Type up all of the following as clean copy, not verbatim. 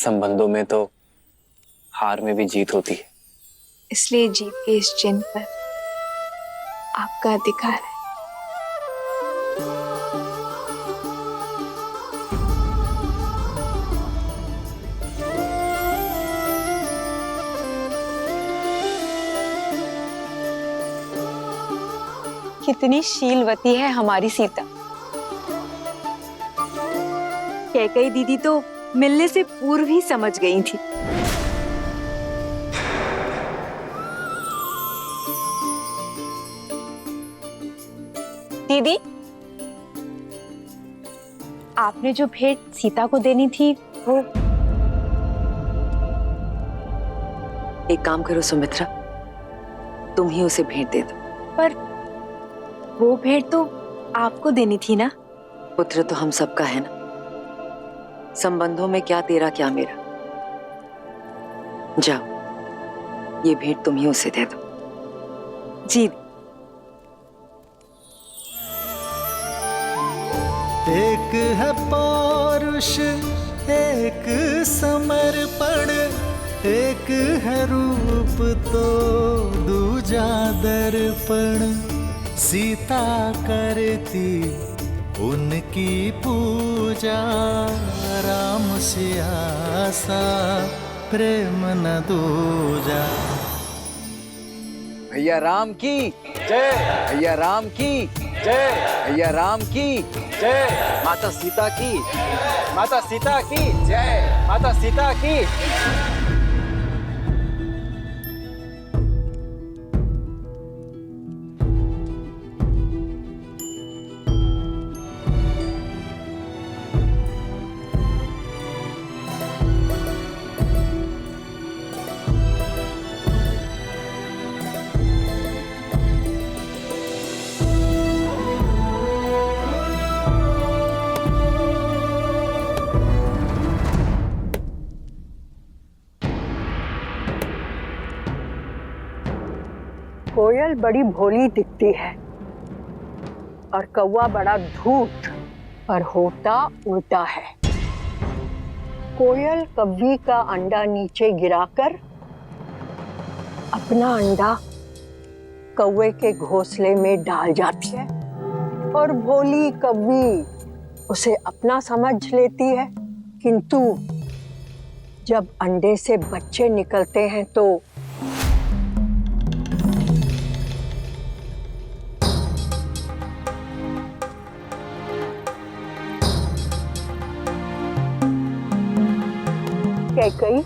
संबंधों में तो हार में भी जीत होती है। इसलिए जीत के इस चिन्ह पर आपका अधिकार है। कितनी शीलवती है हमारी सीता। कैकेयी दीदी तो मिलने से पूर्व ही समझ गई थी। दीदी, आपने जो भेंट सीता को देनी थी वो। एक काम करो सुमित्रा, तुम ही उसे भेंट दे दो। पर वो भेंट तो आपको देनी थी ना। पुत्र तो हम सबका है ना, संबंधों में क्या तेरा क्या मेरा। जाओ, ये भेंट तुम ही उसे दे दो। जी। एक है पौरुष, एक समर्पण, एक है रूप तो दूजा दर्पण। सीता करती उनकी पूजा, राम से आसा प्रेम न दूजा। भैया राम की जय, भैया राम की जय, भैया राम की जय, माता सीता की, माता सीता की जय, माता सीता की। कोयल बड़ी भोली दिखती है और कौवा बड़ा धूर्त, पर होता उल्टा है। कोयल कव्वी का अंडा नीचे गिराकर अपना अंडा कौवे के घोंसले में डाल जाती है और भोली कव्वी उसे अपना समझ लेती है। किंतु जब अंडे से बच्चे निकलते हैं तो कैकेयी,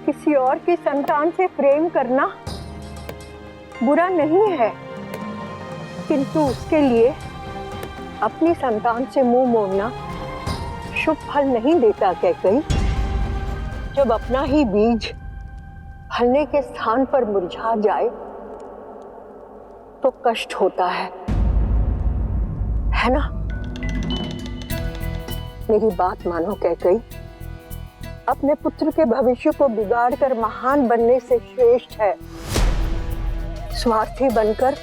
किसी और की संतान से प्रेम करना बुरा नहीं है, किंतु उसके लिए अपनी संतान से मुंह मोड़ना शुभ फल नहीं देता। कैकेयी, जब अपना ही बीज फलने के स्थान पर मुरझा जाए तो कष्ट होता है ना? मेरी बात मानो कैकेयी, अपने पुत्र के भविष्य को बिगाड़कर महान बनने से श्रेष्ठ है स्वार्थी बनकर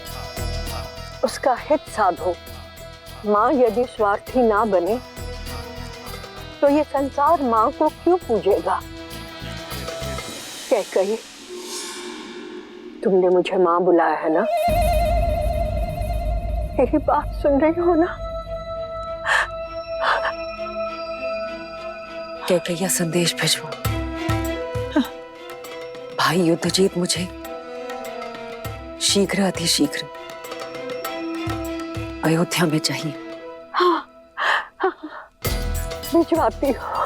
उसका हित साधो। माँ यदि स्वार्थी ना बने तो ये संसार माँ को क्यों पूजेगा? कैकेयी, तुमने मुझे माँ बुलाया है ना? मेरी बात सुन रही हो ना? कैकेयी, संदेश भिजवो। भाई युद्धजीत मुझे शीघ्र अतिशीघ्र अयोध्या में चाहिए। हाँ, भिजवाती हूँ।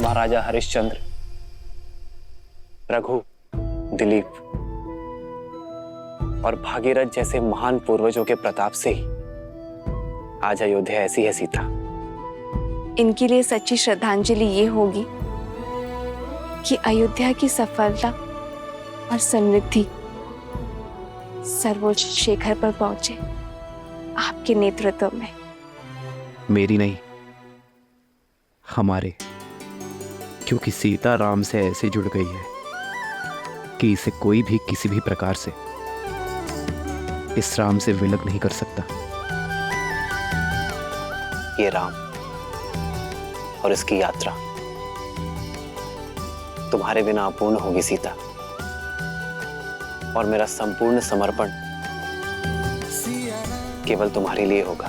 महाराजा हरिश्चंद्र, रघु, दिलीप और भागीरथ जैसे महान पूर्वजों के प्रताप से ही आज अयोध्या ऐसी है सीता। इनके लिए सच्ची श्रद्धांजलि ये होगी कि अयोध्या की सफलता और समृद्धि सर्वोच्च शिखर पर पहुंचे आपके नेतृत्व में। मेरी नहीं, हमारे। क्योंकि सीता राम से ऐसे जुड़ गई है कि इसे कोई भी किसी भी प्रकार से इस राम से विलग नहीं कर सकता। ये राम और इसकी यात्रा तुम्हारे बिना अपूर्ण होगी सीता, और मेरा संपूर्ण समर्पण केवल तुम्हारे लिए होगा।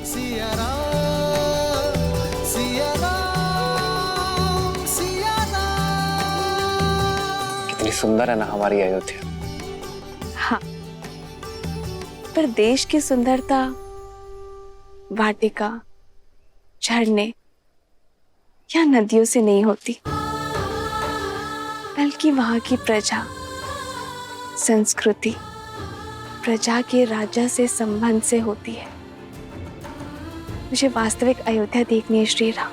सिया राम, सिया राम, सिया राम। कितनी सुंदर है ना हमारी अयोध्या। हाँ, पर देश की सुंदरता वाटिका, झरने या नदियों से नहीं होती, बल्कि वहां की प्रजा, संस्कृति, प्रजा के राजा से संबंध से होती है। मुझे वास्तविक अयोध्या देखनी है श्री राम।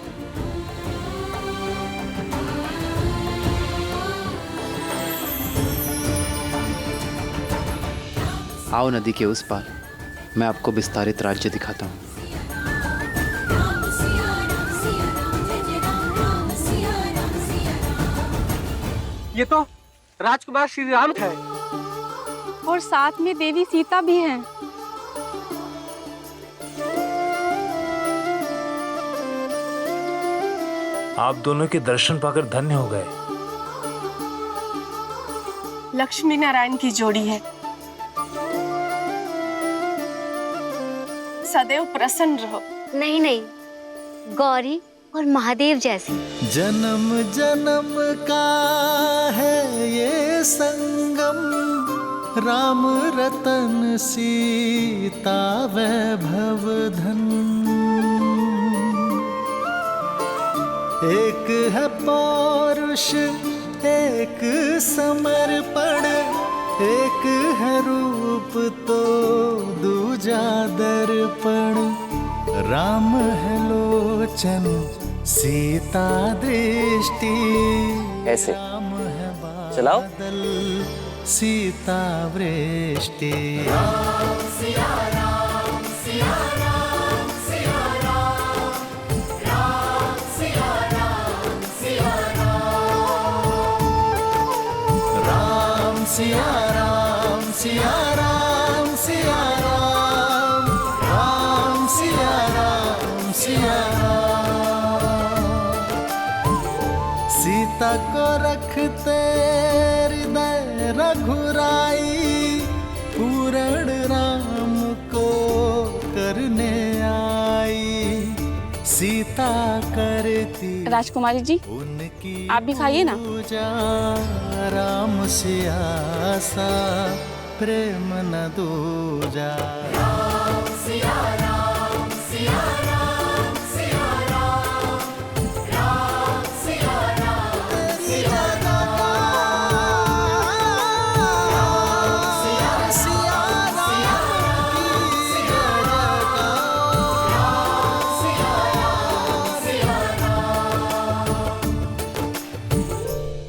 आओ नदी के उस पार, मैं आपको विस्तारित राज्य दिखाता हूँ। ये तो राजकुमार श्री राम है और साथ में देवी सीता भी हैं। आप दोनों के दर्शन पाकर धन्य हो गए। लक्ष्मी नारायण की जोड़ी है। सदैव प्रसन्न रहो। नहीं नहीं, गौरी और महादेव जैसी। जन्म जन्म का है ये संगम, राम रतन सीता वैभव धन। एक है पौरुष, एक समर्पण, एक है रूप तो दूजा दर्पण। राम है लोचन, सीता दृष्टि, ऐसे राम है चलाओ। बादल, सीता वृष्टि। सिया राम, सिया राम, सिया राम, राम सिया राम, सिया राम। सीता को रखते हृदय रघुराई, पूर्ण राम को करने आई। सीता करती राजकुमारी जी, उनकी आप भी खाइए ना। पूजा, राम से आसा प्रेम न दूजा। राम सिया राम, सिया राम, सिया राम, राम सिया राम, सिया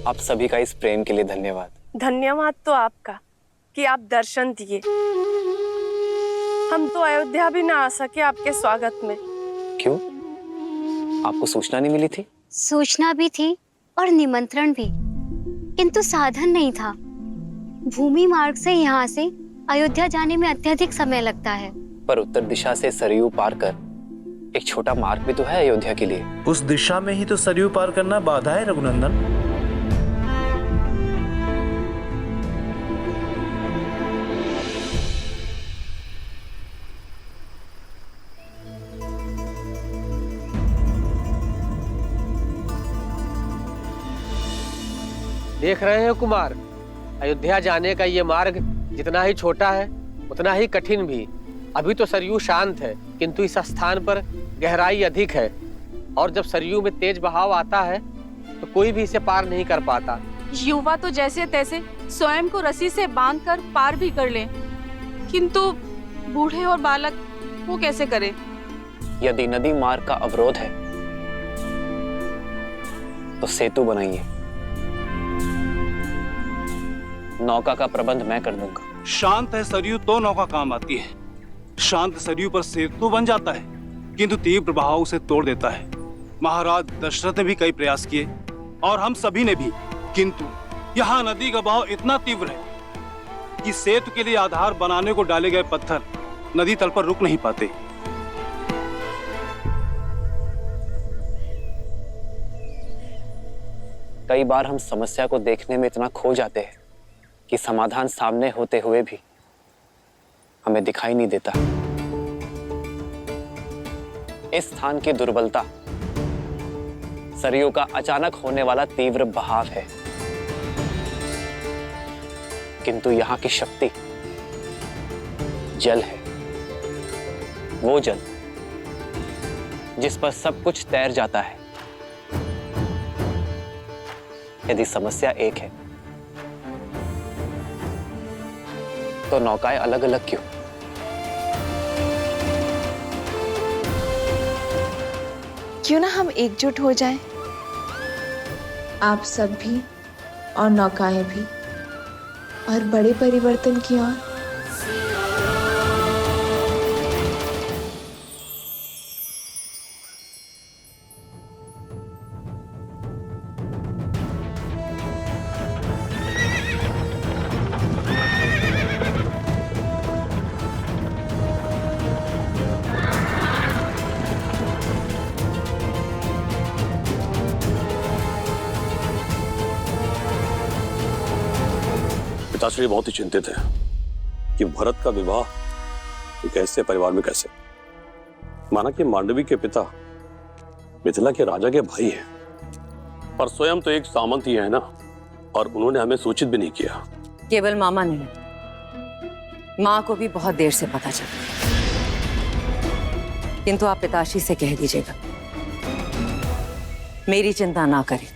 आप सभी का इस प्रेम के लिए धन्यवाद। धन्यवाद तो आपका कि आप दर्शन दिए। हम तो अयोध्या भी ना आ सके आपके स्वागत में। क्यों? आपको सूचना नहीं मिली थी? सूचना भी थी और निमंत्रण भी, किंतु साधन नहीं था। भूमि मार्ग से यहाँ से अयोध्या जाने में अत्यधिक समय लगता है। पर उत्तर दिशा से सरयू पार कर एक छोटा मार्ग भी तो है अयोध्या के लिए। उस दिशा में ही तो सरयू पार करना बाधा है रघुनंदन। देख रहे हैं कुमार, अयोध्या जाने का ये मार्ग जितना ही छोटा है उतना ही कठिन भी। अभी तो सरयू शांत है, किंतु इस स्थान पर गहराई अधिक है, और जब सरयू में तेज बहाव आता है तो कोई भी इसे पार नहीं कर पाता। युवा तो जैसे तैसे स्वयं को रस्सी से बांधकर पार भी कर लें, किंतु बूढ़े और बालक वो कैसे करें? यदि नदी मार्ग का अवरोध है तो सेतु बनाइए। नौका का प्रबंध मैं कर दूंगा। शांत है सरयू तो नौका काम आती है। शांत सरयू पर सेतु तो बन जाता है, किंतु तीव्र बहाव उसे तोड़ देता है। महाराज दशरथ ने भी कई प्रयास किए और हम सभी ने भी, किंतु यहाँ नदी का बहाव इतना तीव्र है कि सेतु के लिए आधार बनाने को डाले गए पत्थर नदी तल पर रुक नहीं पाते। कई बार हम समस्या को देखने में इतना खो जाते हैं कि समाधान सामने होते हुए भी हमें दिखाई नहीं देता। इस स्थान की दुर्बलता सरयू का अचानक होने वाला तीव्र बहाव है, किंतु यहां की शक्ति जल है। वो जल जिस पर सब कुछ तैर जाता है। यदि समस्या एक है तो नौकाएं अलग अलग क्यों? क्यों ना हम एकजुट हो जाएं? आप सब भी और नौकाएं भी, और बड़े परिवर्तन की ओर। पिताश्री बहुत ही चिंतित है कि भरत का विवाह एक ऐसे परिवार में कैसे। माना कि मांडवी के पिता मिथिला के राजा के भाई हैं, पर स्वयं तो एक सामंत ही है ना, और उन्होंने हमें सूचित भी नहीं किया। केवल मामा नहीं, माँ को भी बहुत देर से पता चला, किंतु आप पिताश्री से कह दीजिएगा मेरी चिंता ना करें।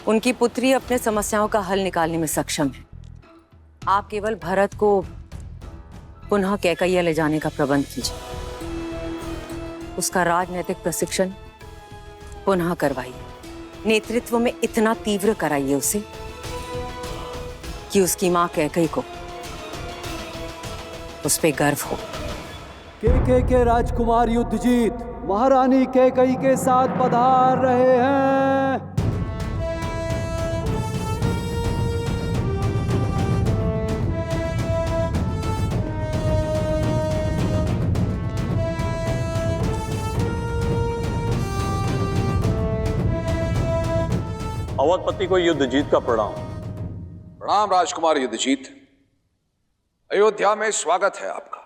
उनकी पुत्री अपने समस्याओं का हल निकालने में सक्षम है। आप केवल भरत को पुनः कैकैया ले जाने का प्रबंध कीजिए। उसका राजनीतिक प्रशिक्षण पुनः करवाइए। नेतृत्व में इतना तीव्र कराइए उसे कि उसकी मां कैकई को उस पे गर्व हो। के राजकुमार युद्धजीत महारानी कैकई के साथ पधार रहे हैं। अवधपति को युद्धजीत का प्रणाम। प्रणाम राजकुमार युद्धजीत। अयोध्या में स्वागत है आपका,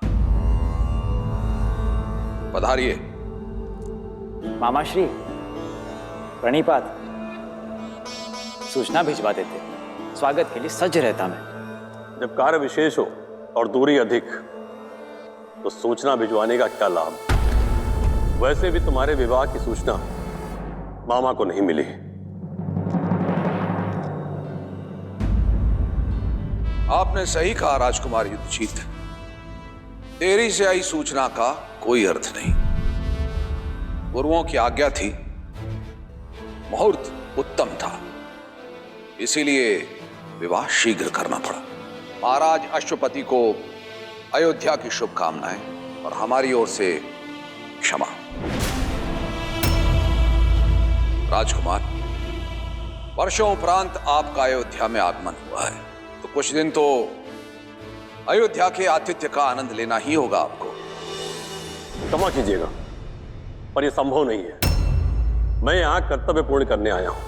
पधारिए। मामाश्री प्रणिपात। सूचना भिजवा देते, स्वागत के लिए सज्ज रहता मैं। जब कार्य विशेष हो और दूरी अधिक तो सूचना भिजवाने का क्या लाभ। वैसे भी तुम्हारे विवाह की सूचना मामा को नहीं मिली। आपने सही कहा राजकुमार युद्धजीत, देरी से आई सूचना का कोई अर्थ नहीं। गुरुओं की आज्ञा थी, मुहूर्त उत्तम था, इसीलिए विवाह शीघ्र करना पड़ा। महाराज अश्वपति को अयोध्या की शुभकामनाएं और हमारी ओर से क्षमा। राजकुमार, वर्षों उपरांत आपका अयोध्या में आगमन हुआ है, तो कुछ दिन तो अयोध्या के आतिथ्य का आनंद लेना ही होगा आपको। क्षमा कीजिएगा, पर यह संभव नहीं है। मैं यहां कर्तव्य पूर्ण करने आया हूं।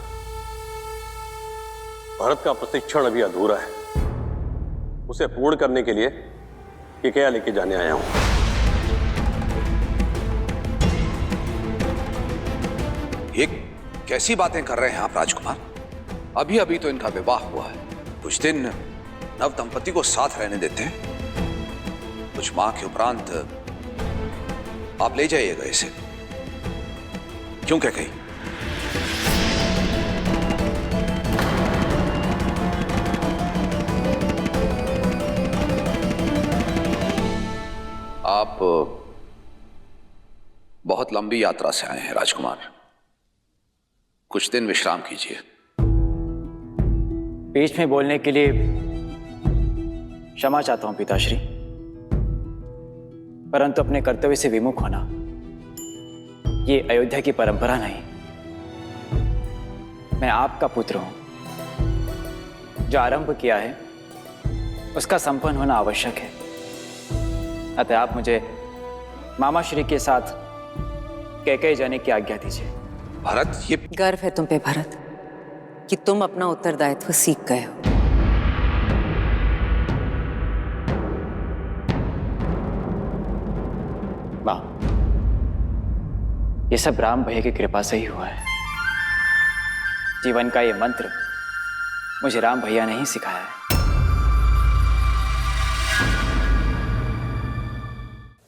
भरत का प्रशिक्षण अभी अधूरा है, उसे पूर्ण करने के लिए कैकैया लेके जाने आया हूं। ये कैसी बातें कर रहे हैं आप राजकुमार? अभी अभी तो इनका विवाह हुआ है, कुछ दिन नव दंपति को साथ रहने देते हैं। कुछ माह के उपरांत आप ले जाइएगा इसे। क्यों कैकई? आप बहुत लंबी यात्रा से आए हैं राजकुमार, कुछ दिन विश्राम कीजिए। बीच में बोलने के लिए क्षमा चाहता हूं पिताश्री, परंतु अपने कर्तव्य से विमुख होना ये अयोध्या की परंपरा नहीं। मैं आपका पुत्र हूं। जो आरंभ किया है उसका संपन्न होना आवश्यक है। अतः आप मुझे मामा श्री के साथ कैकेयी जाने की आज्ञा दीजिए। भरत, ये गर्व है तुम पे भरत कि तुम अपना उत्तरदायित्व सीख गए हो। मां, ये सब राम भैया की कृपा से ही हुआ है। जीवन का ये मंत्र मुझे राम भैया ने ही सिखाया है।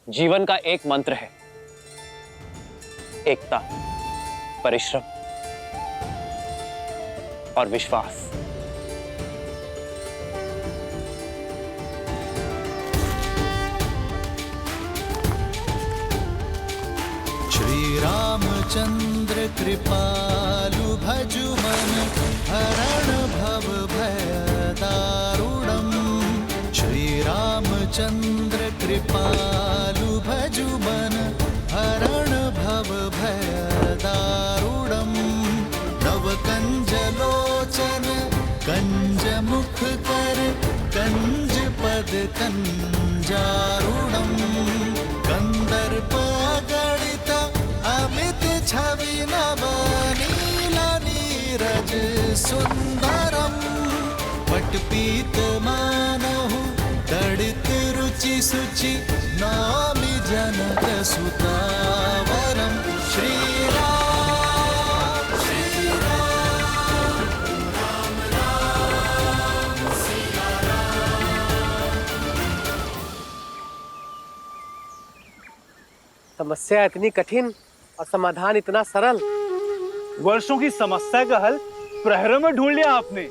जीवन का एक मंत्र है, एकता, परिश्रम और विश्वास। श्री रामचंद्र कृपालु भजु मन हरण भव भय दारुणम। श्री रामचंद्र कृपालु भजु मन हरण भव भय दारुणम। नव कंज लोचन कंज मुख कर कंज पद कंजारुणम। कंदर्प गणित अमित छवि नव नील नीरज सुंदरम। पटपीत मानहु दड़ित रुचि सुचि नामि जनक सुतावरम। श्री राम श्री राम राम राम सिया राम। समस्या इतनी कठिन और समाधान इतना सरल। वर्षों की समस्या का हल प्रहरों में ढूंढ लिया आपने।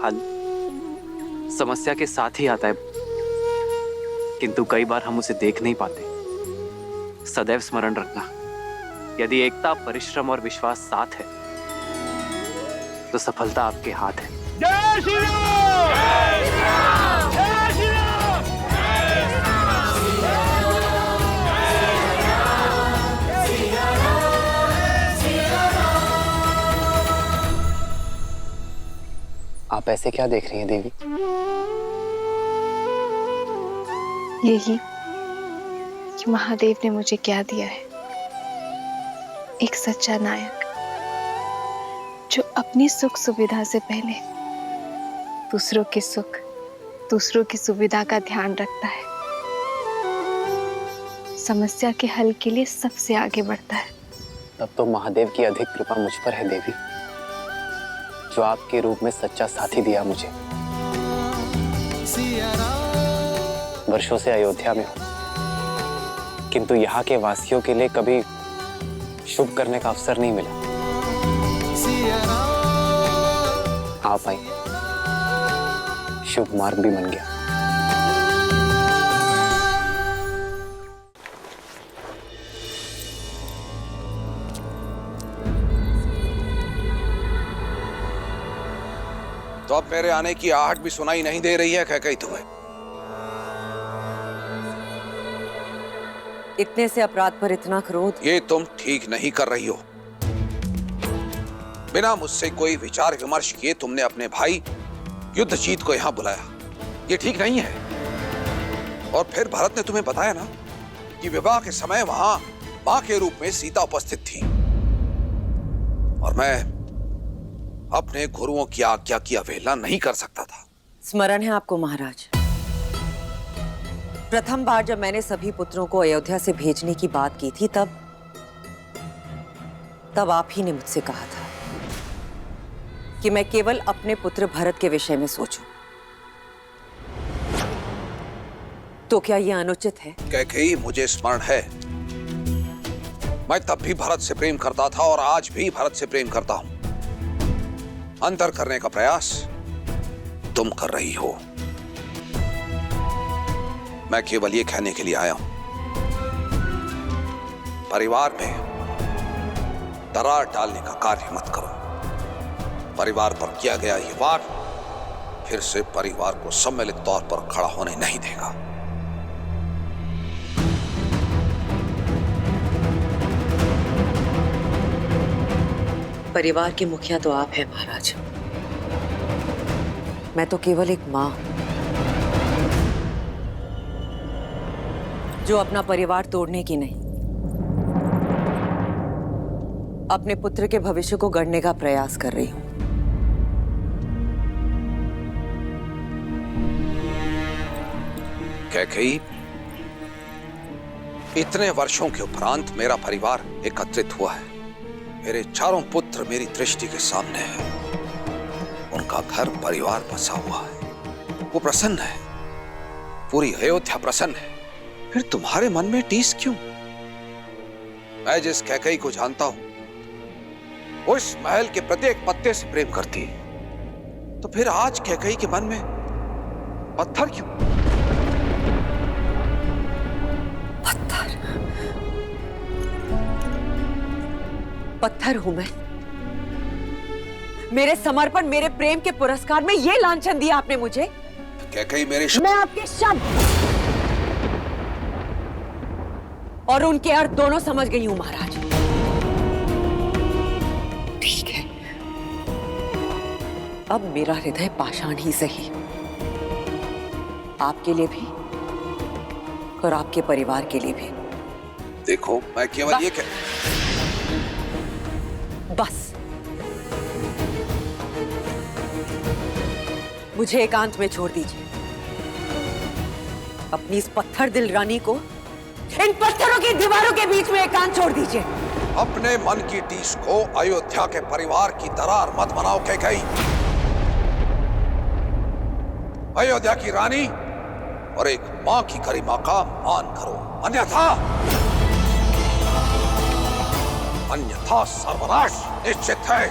हल समस्या के साथ ही आता है, किंतु कई बार हम उसे देख नहीं पाते। सदैव स्मरण रखना, यदि एकता, परिश्रम और विश्वास साथ है तो सफलता आपके हाथ है। जय श्री राम! जय श्री राम! जय श्री राम! आप ऐसे क्या देख रही हैं देवी? यही कि महादेव ने मुझे क्या दिया है, एक सच्चा नायक जो अपनी सुख सुविधा से पहले दूसरों के सुख, दूसरों की सुविधा का ध्यान रखता है, समस्या के हल के लिए सबसे आगे बढ़ता है। तब तो महादेव की अधिक कृपा मुझ पर है देवी, जो आपके रूप में सच्चा साथी दिया मुझे। वर्षों से अयोध्या में हूं, किंतु यहाँ के वासियों के लिए कभी शुभ करने का अवसर नहीं मिला। आप आई, शुभ मार्ग भी बन गया। तो अब मेरे आने की आहट भी सुनाई नहीं दे रही है कैकेयी तुम्हें? इतने से अपराध पर इतना क्रोध? ये तुम ठीक नहीं कर रही हो। बिना मुझसे कोई विचार विमर्श किए तुमने अपने भाई युद्धजीत को यहां बुलाया, ये ठीक नहीं है। और फिर भरत ने तुम्हें बताया ना कि विवाह के समय वहां मां के रूप में सीता उपस्थित थी, और मैं अपने गुरुओं की आज्ञा की अवहेलना नहीं कर सकता था। स्मरण है आपको महाराज, प्रथम बार जब मैंने सभी पुत्रों को अयोध्या से भेजने की बात की थी, तब आप ही ने मुझसे कहा था कि मैं केवल अपने पुत्र भरत के विषय में सोचूं। तो क्या यह अनुचित है? कैकेयी, मुझे स्मरण है, मैं तब भी भरत से प्रेम करता था और आज भी भरत से प्रेम करता हूं। अंतर करने का प्रयास तुम कर रही हो। मैं केवल ये कहने के लिए आया हूं, परिवार में दरार डालने का कार्य मत करो। परिवार पर किया गया ये वार फिर से परिवार को सम्मिलित तौर पर खड़ा होने नहीं देगा। परिवार के मुखिया तो आप हैं महाराज, मैं तो केवल एक मां हूं जो अपना परिवार तोड़ने की नहीं, अपने पुत्र के भविष्य को गढ़ने का प्रयास कर रही हूं। कैकेयी, इतने वर्षों के उपरांत मेरा परिवार एकत्रित हुआ है। मेरे चारों पुत्र मेरी दृष्टि के सामने हैं। उनका घर परिवार बसा हुआ है, वो प्रसन्न है, पूरी अयोध्या प्रसन्न है। फिर तुम्हारे मन में टीस क्यों? मैं जिस कैकेयी को जानता हूं वो इस महल के प्रत्येक पत्ते से प्रेम करती है, तो फिर आज कैकेयी के मन में पत्थर क्यों? पत्थर हूं मैं? मेरे समर्पण, मेरे प्रेम के पुरस्कार में ये लांछन दिया आपने मुझे? कैकेयी मेरे मैं आपके शब्द और उनके अर्थ दोनों समझ गई हूं महाराज। ठीक है, अब मेरा हृदय पाषाण ही सही, आपके लिए भी और आपके परिवार के लिए भी। देखो, मैं केवल ये बस मुझे एकांत में छोड़ दीजिए। अपनी इस पत्थर दिल रानी को इन पत्थरों की दीवारों के बीच में एकांत छोड़ दीजिए। अपने मन की टीस को अयोध्या के परिवार की दरार मत बनाओ कैकेयी। अयोध्या की रानी और एक मां की गरिमा का मान करो, अन्यथा सर्वनाश निश्चित है।